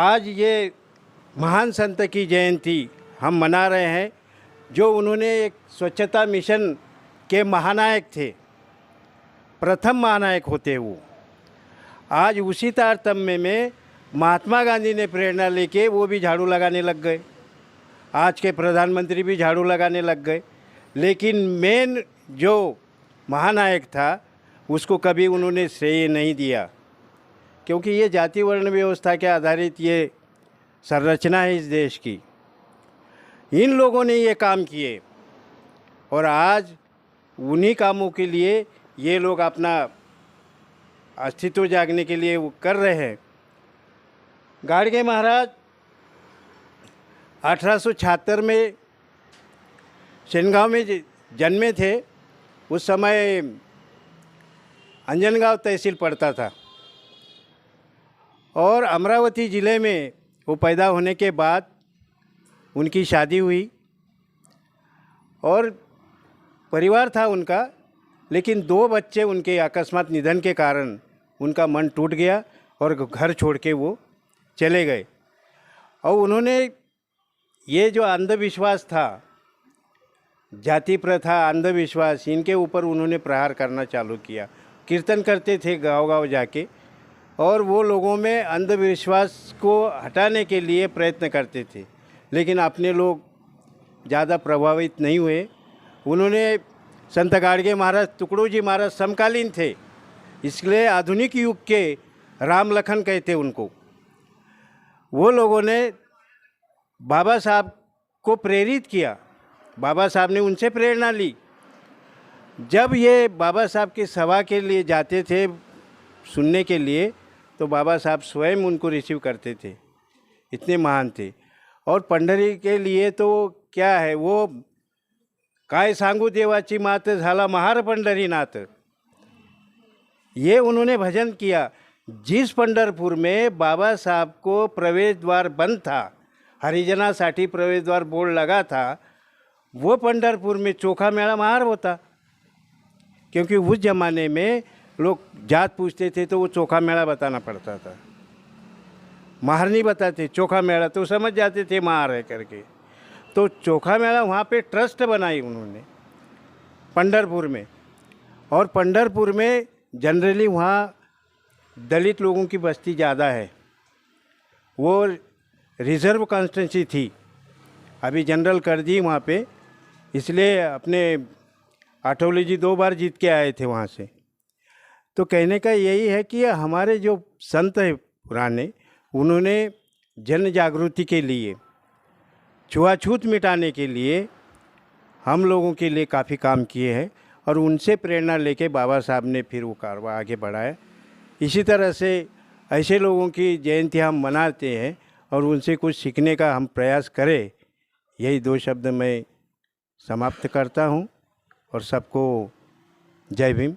आज ये महान संत की जयंती हम मना रहे हैं, जो उन्होंने एक स्वच्छता मिशन के महानायक थे, प्रथम महानायक होते वो। आज उसी तारतम्य में महात्मा गांधी ने प्रेरणा लेके वो भी झाड़ू लगाने लग गए, आज के प्रधानमंत्री भी झाड़ू लगाने लग गए। लेकिन मेन जो महानायक था उसको कभी उन्होंने श्रेय नहीं दिया, क्योंकि ये जाति वर्ण व्यवस्था के आधारित ये संरचना है इस देश की। इन लोगों ने ये काम किए और आज उन्हीं कामों के लिए ये लोग अपना अस्तित्व जागने के लिए वो कर रहे हैं। गाडगे महाराज 1876 में सेनगांव में जन्मे थे। उस समय अंजनगांव तहसील पड़ता था और अमरावती ज़िले में वो पैदा होने के बाद उनकी शादी हुई और परिवार था उनका। लेकिन 2 बच्चे उनके अकस्मात निधन के कारण उनका मन टूट गया और घर छोड़ के वो चले गए। और उन्होंने ये जो अंधविश्वास था, जाति प्रथा, अंधविश्वास, इनके ऊपर उन्होंने प्रहार करना चालू किया। कीर्तन करते थे गांव-गांव जाके और वो लोगों में अंधविश्वास को हटाने के लिए प्रयत्न करते थे, लेकिन अपने लोग ज़्यादा प्रभावित नहीं हुए। उन्होंने संत गाडगे महाराज, टुकड़ोजी महाराज समकालीन थे, इसलिए आधुनिक युग के राम लखन कहते उनको। वो लोगों ने बाबा साहब को प्रेरित किया, बाबा साहब ने उनसे प्रेरणा ली। जब ये बाबा साहब की सभा के लिए जाते थे सुनने के लिए, तो बाबा साहब स्वयं उनको रिसीव करते थे, इतने महान थे। और पंढरी के लिए तो क्या है, वो काय सांगू देवाची मात झाला महार पंढरीनाथ, ये उन्होंने भजन किया। जिस पंढरपुर में बाबा साहब को प्रवेश द्वार बंद था, हरिजनासाठी प्रवेश द्वार बोर्ड लगा था, वो पंढरपुर में चोखा मेला महार होता, क्योंकि उस ज़माने में लोग जात पूछते थे तो वो चोखा मेला बताना पड़ता था, महार नहीं बताते, चोखा मेला तो समझ जाते थे महार है करके। तो चोखा मेला वहाँ पे ट्रस्ट बनाई उन्होंने पंढरपुर में। और पंढरपुर में जनरली वहाँ दलित लोगों की बस्ती ज़्यादा है, वो रिज़र्व कॉन्स्टिट्यूंसी थी, अभी जनरल कर दी वहाँ पे। इसलिए अपने आठवले जी 2 बार जीत के आए थे वहाँ से। तो कहने का यही है कि हमारे जो संत हैं पुराने, उन्होंने जन जागृति के लिए, छुआछूत मिटाने के लिए हम लोगों के लिए काफ़ी काम किए हैं और उनसे प्रेरणा लेके बाबा साहब ने फिर वो कारवा आगे बढ़ाया। इसी तरह से ऐसे लोगों की जयंती हम मनाते हैं और उनसे कुछ सीखने का हम प्रयास करें। यही 2 शब्द मैं समाप्त करता हूँ और सबको जय भीम।